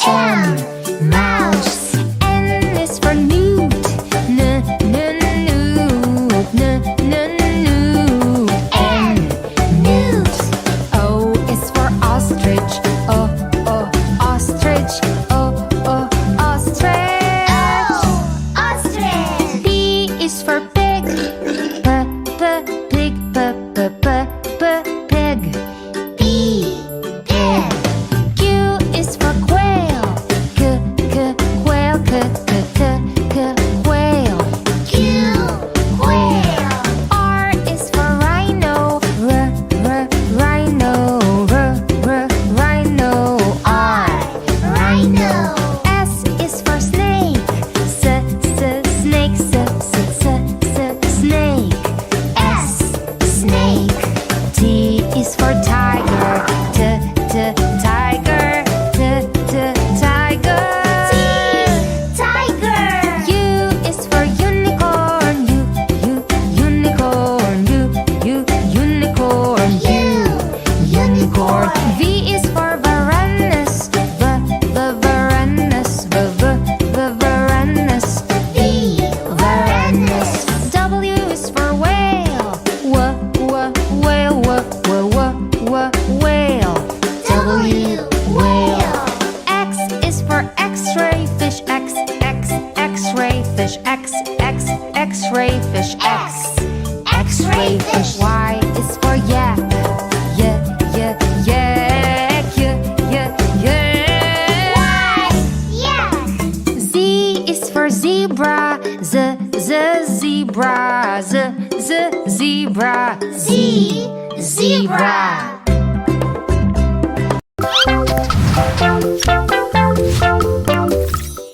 M, mouse. N is for newt. N, newt. Newt. N, newt. O is for ostrich. O, ostrich. O, ostrich. O, ostrich. P is for pig. Pig. Pig. P, pig. Q is for quail. Quail. Quail. Q, quail. R is for rhino. Rhino. Rhino. R. Rhino. S is for snake. Snake. Snake. S, snake. T is for tiger. Tiger. Tiger. T, tiger. U is for unicorn. Unicorn. Unicorn. Unicorn. V is for Varanus. Varanus. Varanus. V, Varanus. W is for whale. Whale. Whale. W, whale. X is for X-ray fish. X-ray fish. X-ray fish. X-ray fish. Y is for yak. Yak. Y, yak. Z is for zebra. Zebra. Zebra. Z, zebra.